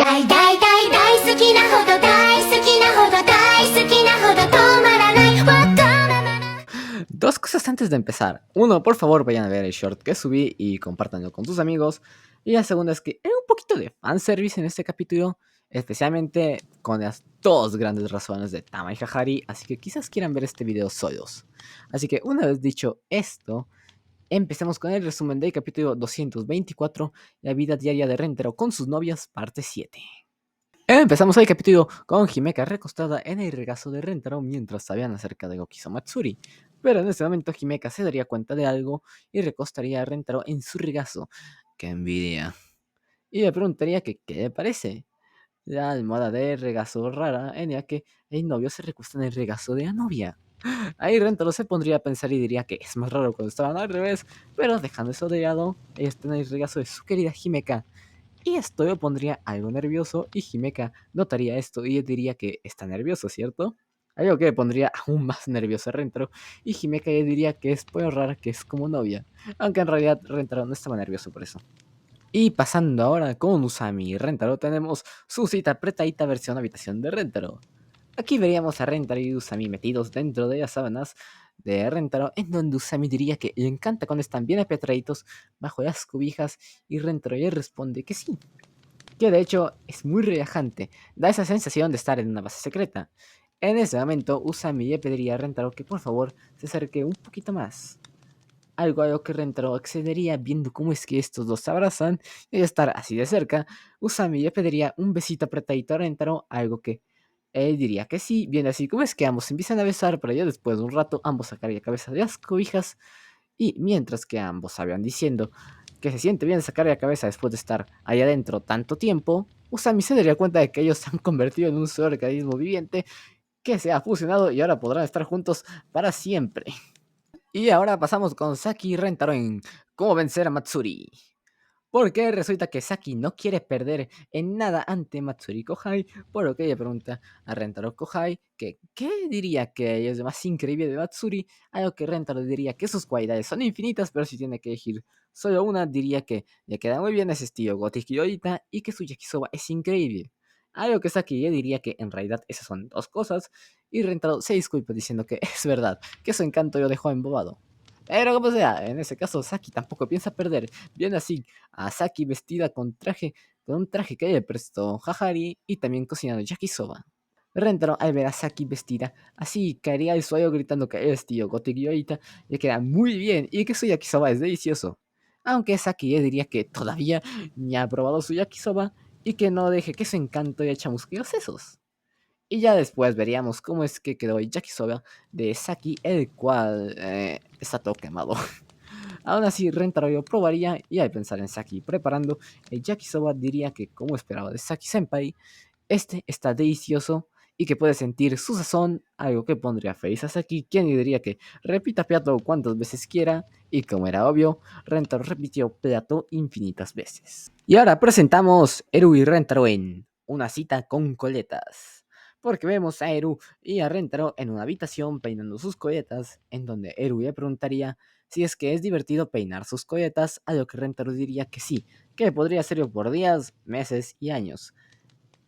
大大大大好きなほど大好きなほど大好きなほど止まらないわがままな。Dos cosas antes de empezar. Uno, por favor, vayan a ver el short que subí y compártanlo con tus amigos. Y la segunda es que hay un poquito de fanservice en este capítulo, especialmente con las dos grandes razones de Tama y Hahari, así que quizás quieran ver este video solos. Así que una vez dicho esto, empecemos con el resumen del capítulo 224, la vida diaria de Rentaro con sus novias, parte 7. Empezamos el capítulo con Himeka recostada en el regazo de Rentaro mientras sabían acerca de Gokizo Matsuri. Pero en ese momento Himeka se daría cuenta de algo y recostaría a Rentaro en su regazo. ¡Qué envidia! Y le preguntaría que qué le parece. La almohada de regazo rara en la que el novio se recuesta en el regazo de la novia. Ahí Rentaro se pondría a pensar y diría que es más raro cuando estaban al revés, pero dejando eso de lado, ella está en el regazo de su querida Himeka. Y esto lo pondría algo nervioso y Himeka notaría esto y diría que está nervioso, ¿cierto? Algo que le pondría aún más nervioso a Rentaro y Himeka le diría que es por rara que es como novia, aunque en realidad Rentaro no estaba nervioso por eso. Y pasando ahora con Usami y Rentaro tenemos su cita apretadita versión habitación de Rentaro. Aquí veríamos a Rentaro y Usami metidos dentro de las sábanas de Rentaro, en donde Usami diría que le encanta cuando están bien apretaditos bajo las cobijas y Rentaro le responde que sí, que de hecho es muy relajante, da esa sensación de estar en una base secreta. En ese momento, Usami le pediría a Rentaro que por favor se acerque un poquito más. Algo a lo que Rentaro accedería viendo cómo es que estos dos se abrazan y al estar así de cerca, Usami le pediría un besito apretadito a Rentaro, algo que él diría que sí, viendo así como es que ambos se empiezan a besar, pero ya después de un rato ambos sacarían cabeza de las cobijas y mientras que ambos sabían diciendo que se siente bien sacar la cabeza después de estar ahí adentro tanto tiempo, Usami se daría cuenta de que ellos se han convertido en un solo organismo viviente que se ha fusionado y ahora podrán estar juntos para siempre. Y ahora pasamos con Saki y Rentaro en Cómo vencer a Matsuri. Porque resulta que Saki no quiere perder en nada ante Matsuri Kohai, por lo que ella pregunta a Rentaro Kohai que qué diría que es lo más increíble de Matsuri, a lo que Rentaro diría que sus cualidades son infinitas, pero si tiene que elegir solo una, diría que le queda muy bien ese estilo Gothic Yodita y que su yakisoba es increíble. A lo que Saki le diría que en realidad esas son dos cosas, y Rentaro se disculpa diciendo que es verdad, que su encanto lo dejó embobado. Pero como sea, en ese caso Saki tampoco piensa perder, viene así a Saki vestida con un traje que le prestó Hahari y también cocinando yakisoba. Rentaro al ver a Saki vestida así caería al suelo gritando que el estilo Gothic Yorita le queda muy bien y que su yakisoba es delicioso. Aunque Saki le diría que todavía ni ha probado su yakisoba y que no deje que su encanto le chamusque los sesos. Y ya después veríamos cómo es que quedó el yakisoba de Saki, el cual está todo quemado. Aún así, Rentaro lo probaría y al pensar en Saki preparando el yakisoba diría que, como esperaba de Saki Senpai, este está delicioso y que puede sentir su sazón, algo que pondría feliz a Saki, quien le diría que repita plato cuantas veces quiera, y como era obvio, Rentaro repitió plato infinitas veces. Y ahora presentamos Eru y Rentaro en una cita con coletas. Porque vemos a Eru y a Rentaro en una habitación peinando sus coletas, en donde Eru le preguntaría si es que es divertido peinar sus coletas, a lo que Rentaro diría que sí, que podría hacerlo por días, meses y años.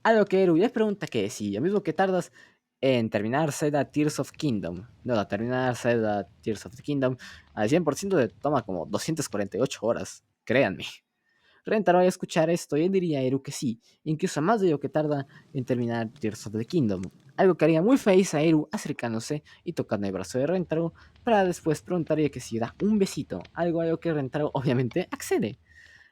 A lo que Eru les pregunta que si lo mismo que tardas en terminar Zelda Tears of Kingdom, no, terminar Zelda Tears of the Kingdom al 100% le toma como 248 horas, créanme. Rentaro al escuchar esto y él diría a Eru que sí, incluso más de lo que tarda en terminar Tears of the Kingdom, algo que haría muy feliz a Eru acercándose y tocando el brazo de Rentaro para después preguntarle que si da un besito, algo a lo que Rentaro obviamente accede.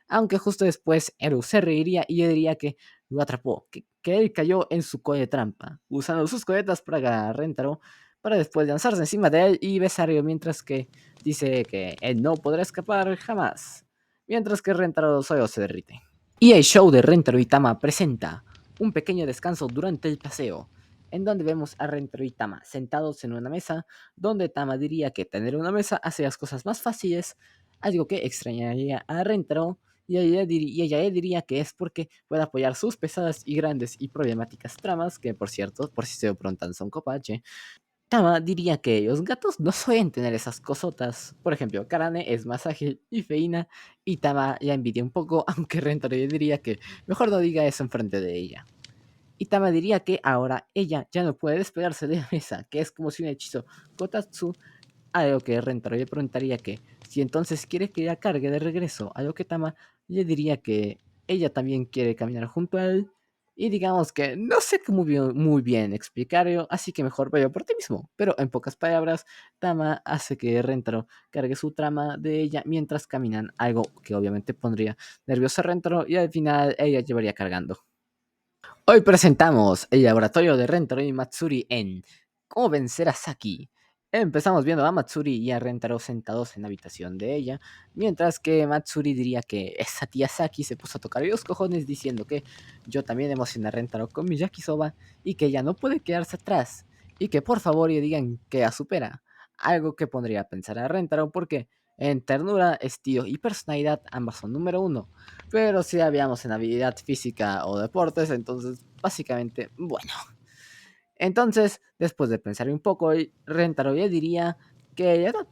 Aunque justo después Eru se reiría y le diría que lo atrapó, que él cayó en su colle trampa, usando sus coletas para agarrar a Rentaro, para después lanzarse encima de él y besarlo mientras que dice que él no podrá escapar jamás, mientras que Rentaro solo se derrite. Y el show de Rentaro y Tama presenta un pequeño descanso durante el paseo, en donde vemos a Rentaro y Tama sentados en una mesa, donde Tama diría que tener una mesa hace las cosas más fáciles, algo que extrañaría a Rentaro, y ella le diría que es porque puede apoyar sus pesadas y grandes y problemáticas tramas, que por cierto, por si se lo preguntan, son copache, Tama diría que los gatos no suelen tener esas cosotas. Por ejemplo, Karane es más ágil y feína, y Tama la envidia un poco, aunque Rentaro yo diría que mejor no diga eso enfrente de ella. Y Tama diría que ahora ella ya no puede despegarse de la mesa, que es como si un hechizo Kotatsu, a lo que Rentaro le preguntaría que si entonces quiere que ella cargue de regreso, a lo que Tama le diría que ella también quiere caminar junto a él. Y digamos que no sé cómo muy bien explicarlo, así que mejor veo por ti mismo. Pero en pocas palabras, Tama hace que Rentaro cargue su trama de ella mientras caminan, algo que obviamente pondría nervioso a Rentaro y al final ella llevaría cargando. Hoy presentamos el laboratorio de Rentaro y Matsuri en Cómo vencer a Saki. Empezamos viendo a Matsuri y a Rentaro sentados en la habitación de ella, mientras que Matsuri diría que esa tía Saki se puso a tocar los cojones diciendo que yo también emocioné a Rentaro con mi yakisoba y que ella no puede quedarse atrás y que por favor le digan que la supera. Algo que pondría a pensar a Rentaro porque en ternura, estilo y personalidad ambas son número uno, pero si habíamos en habilidad física o deportes, entonces básicamente, bueno. Entonces, después de pensar un poco, Rentaro ya diría que ya no.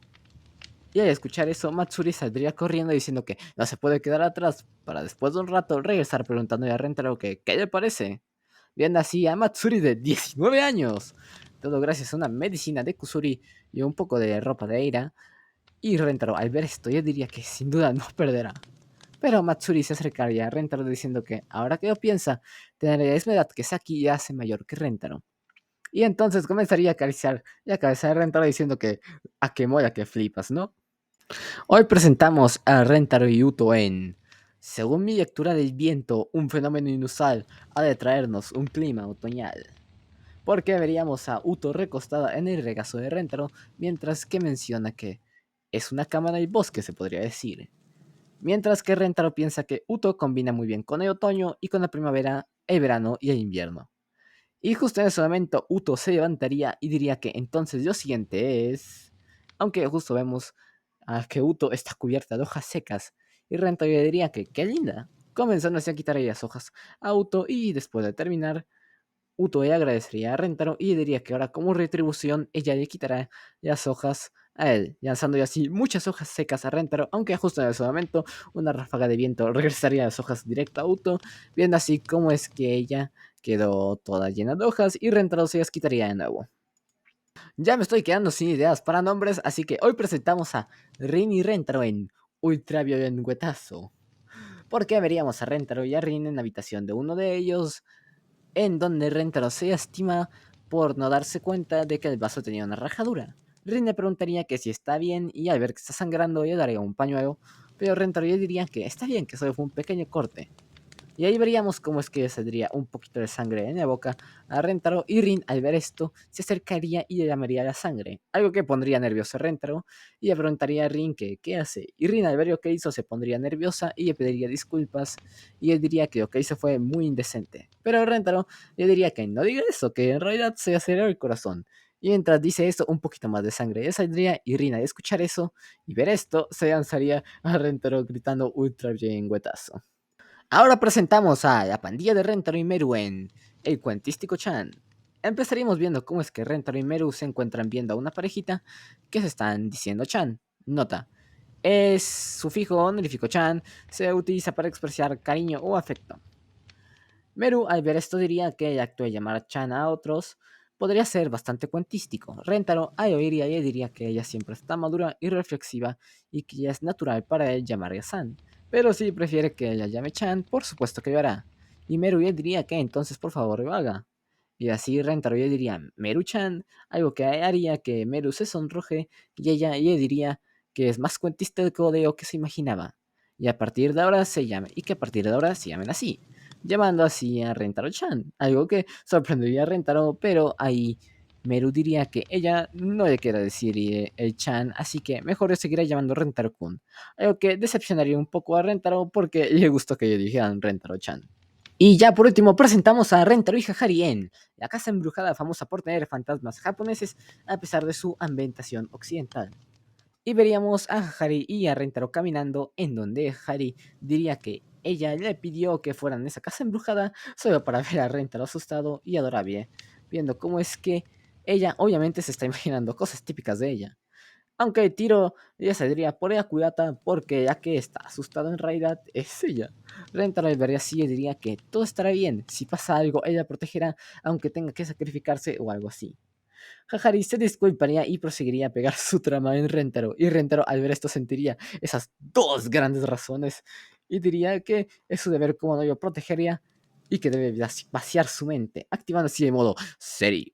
Y al escuchar eso, Matsuri saldría corriendo diciendo que no se puede quedar atrás para después de un rato regresar preguntándole a Rentaro que qué le parece. Viendo así a Matsuri de 19 años. Todo gracias a una medicina de Kusuri y un poco de ropa de Eira. Y Rentaro al ver esto ya diría que sin duda no perderá. Pero Matsuri se acercaría a Rentaro diciendo que, ahora que lo piensa, tendría la misma edad que Saki y hace mayor que Rentaro. Y entonces comenzaría a acariciar la cabeza de Rentaro diciendo que, a que mola que flipas, ¿no? Hoy presentamos a Rentaro y Uto en Según mi lectura del viento, un fenómeno inusual ha de traernos un clima otoñal. Porque veríamos a Uto recostada en el regazo de Rentaro, mientras que menciona que es una cama en el bosque, se podría decir. Mientras que Rentaro piensa que Uto combina muy bien con el otoño y con la primavera, el verano y el invierno. Y justo en ese momento Uto se levantaría y diría que entonces lo siguiente es... Aunque justo vemos que Uto está cubierta de hojas secas y Rentaro le diría que qué linda, comenzando así a quitar las hojas a Uto y después de terminar Uto le agradecería a Rentaro y le diría que ahora como retribución ella le quitará las hojas a él, lanzándole así muchas hojas secas a Rentaro, aunque justo en ese momento una ráfaga de viento regresaría las hojas directo a Uto, viendo así cómo es que ella quedó toda llena de hojas y Rentaro se las quitaría de nuevo. Ya me estoy quedando sin ideas para nombres, así que hoy presentamos a Rin y Rentaro en Ultraviolengüetazo. Porque veríamos a Rentaro y a Rin en la habitación de uno de ellos, en donde Rentaro se lastima por no darse cuenta de que el vaso tenía una rajadura. Rin le preguntaría que si está bien y al ver que está sangrando le daría un pañuelo, pero Rentaro le diría que está bien, que solo fue un pequeño corte. Y ahí veríamos cómo es que saldría un poquito de sangre en la boca a Rentaro y Rin al ver esto se acercaría y le llamaría la sangre, algo que pondría nervioso a Rentaro y le preguntaría a Rin que qué hace. Y Rin al ver lo que hizo se pondría nerviosa y le pediría disculpas y él diría que lo que hizo fue muy indecente. Pero Rentaro le diría que no diga eso, que en realidad se acelera el corazón. Y mientras dice esto, un poquito más de sangre le saldría y Rin al escuchar eso y ver esto se lanzaría a Rentaro gritando ultra bien güetazo. Ahora presentamos a la pandilla de Rentaro y Meru en El Cuentístico Chan. Empezaríamos viendo cómo es que Rentaro y Meru se encuentran viendo a una parejita que se están diciendo Chan. Nota, es sufijo honorífico Chan, se utiliza para expresar cariño o afecto. Meru al ver esto diría que el acto de llamar Chan a otros podría ser bastante cuentístico. Rentaro al oír y ella diría que ella siempre está madura y reflexiva y que ya es natural para él llamarle San. Pero si prefiere que ella llame Chan, por supuesto que lo hará. Y Meru ya diría que entonces por favor lo haga. Y así Rentaro ya diría Meru-chan, algo que haría que Meru se sonroje y ella le diría que es más cuentístico de lo que se imaginaba. Y a partir de ahora se llame, y que a partir de ahora se llamen así, llamando así a Rentaro-chan, algo que sorprendería a Rentaro, pero ahí Meru diría que ella no le quiere decir el chan, así que mejor le seguirá llamando Rentaro-kun, algo que decepcionaría un poco a Rentaro porque le gustó que le dijeran Rentaro-chan. Y ya por último presentamos a Rentaro y Hahari en la casa embrujada famosa por tener fantasmas japoneses a pesar de su ambientación occidental. Y veríamos a Hahari y a Rentaro caminando en donde Hahari diría que ella le pidió que fueran a esa casa embrujada solo para ver a Rentaro asustado y adorable, viendo cómo es que Ella obviamente se está imaginando cosas típicas de ella. Aunque Tiro ya se diría por ella cuidata porque ya que está asustada en realidad es ella. Rentaro vería así y diría que todo estará bien, si pasa algo ella protegerá aunque tenga que sacrificarse o algo así. Hahari se disculparía y proseguiría a pegar su trama en Rentaro, y Rentaro al ver esto sentiría esas dos grandes razones y diría que es su deber como novio protegería y que debe vaciar su mente, activando así de modo serio,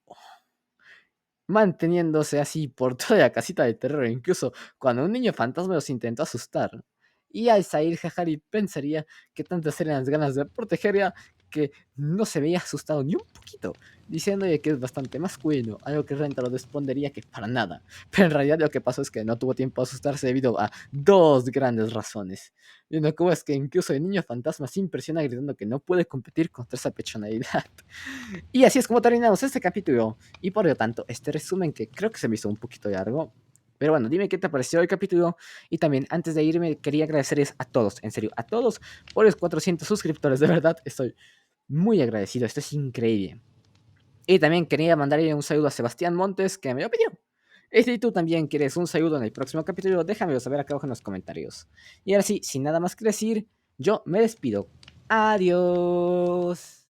manteniéndose así por toda la casita de terror, incluso cuando un niño fantasma los intentó asustar. Y al salir Hahari pensaría que tantas eran las ganas de protegerla que no se veía asustado ni un poquito, diciéndole que es bastante masculino, algo que Rentaro respondería que para nada. Pero en realidad lo que pasó es que no tuvo tiempo a asustarse debido a dos grandes razones. Y una como es que incluso el niño fantasma se impresiona gritando que no puede competir contra esa pechonalidad. Y así es como terminamos este capítulo. Y por lo tanto, este resumen que creo que se me hizo un poquito largo. Pero bueno, dime qué te pareció el capítulo. Y también, antes de irme, quería agradecerles a todos, en serio, a todos por los 400 suscriptores. De verdad, estoy muy agradecido. Esto es increíble. Y también quería mandarle un saludo a Sebastián Montes, que me lo pidió. Y si tú también quieres un saludo en el próximo capítulo, déjamelo saber acá abajo en los comentarios. Y ahora sí, sin nada más que decir, yo me despido. Adiós.